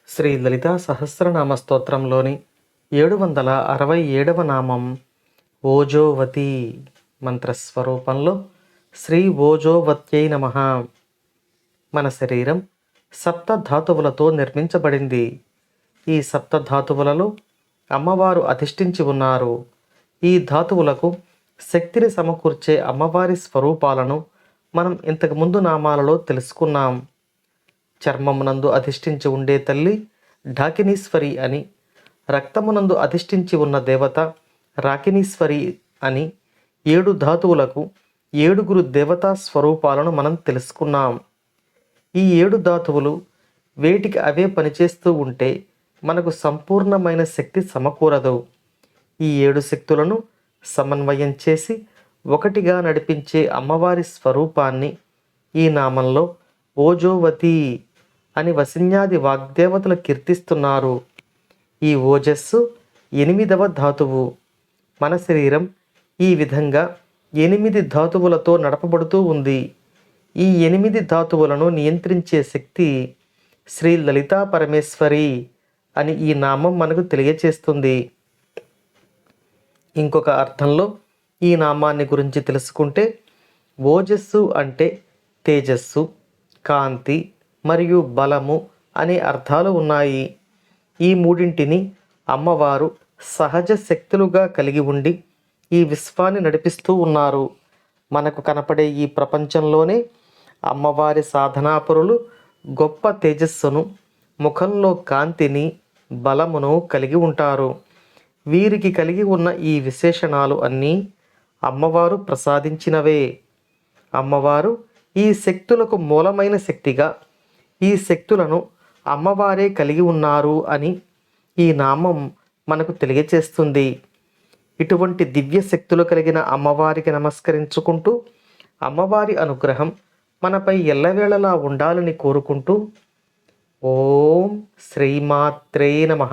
శ్రీ లలితా సహస్రనామ స్తోత్రంలోని 767వ నామం ఓజోవతి మంత్రస్వరూపంలో శ్రీ ఓజోవత్యై నమః. మన శరీరం సప్తధాతువులతో నిర్మించబడింది. ఈ సప్తధాతువులలో అమ్మవారు అధిష్ఠించి ఉన్నారు. ఈ ధాతువులకు శక్తిని సమకూర్చే అమ్మవారి స్వరూపాలను మనం ఇంతకుముందు నామాలలో తెలుసుకున్నాం. చర్మమునందు అధిష్ఠించి ఉండే తల్లి ఢాకినీశ్వరి అని, రక్తమునందు అధిష్ఠించి ఉన్న దేవత రాకినీశ్వరి అని 7 ధాతువులకు 7 దేవతా స్వరూపాలను మనం తెలుసుకున్నాం. ఈ 7 ధాతువులు వేటికి అవే పనిచేస్తూ ఉంటే మనకు సంపూర్ణమైన శక్తి సమకూరదు. ఈ 7 శక్తులను సమన్వయం చేసి ఒకటిగా నడిపించే అమ్మవారి స్వరూపాన్ని ఈ నామంలో ఓజోవతి అని వసిన్యాది వాగ్దేవతలు కీర్తిస్తున్నారు. ఈ ఓజస్సు 8వ ధాతువు. మన శరీరం ఈ విధంగా 8 ధాతువులతో నడపబడుతూ ఉంది. ఈ 8 ధాతువులను నియంత్రించే శక్తి శ్రీ లలితా పరమేశ్వరి అని ఈ నామం మనకు తెలియచేస్తుంది. ఇంకొక అర్థంలో ఈ నామాన్ని గురించి తెలుసుకుంటే, ఓజస్సు అంటే తేజస్సు, కాంతి మరియు బలము అనే అర్థాలు ఉన్నాయి. ఈ మూడింటిని అమ్మవారు సహజ శక్తులుగా కలిగి ఉండి ఈ విశ్వాన్ని నడిపిస్తూ ఉన్నారు. మనకు కనపడే ఈ ప్రపంచంలోనే అమ్మవారి సాధనాపరులు గొప్ప తేజస్సును, ముఖంలో కాంతిని, బలమును కలిగి ఉంటారు. వీరికి కలిగి ఉన్న ఈ విశేషణాలు అన్నీ అమ్మవారు ప్రసాదించినవే. అమ్మవారు ఈ శక్తులకు మూలమైన శక్తిగా, ఈ శక్తులను అమ్మవారే కలిగి ఉన్నారు అని ఈ నామం మనకు తెలియచేస్తుంది. ఇటువంటి దివ్య శక్తులు కలిగిన అమ్మవారికి నమస్కరించుకుంటూ అమ్మవారి అనుగ్రహం మనపై ఎల్లవేళలా ఉండాలని కోరుకుంటూ ఓం శ్రీమాత్రే నమః.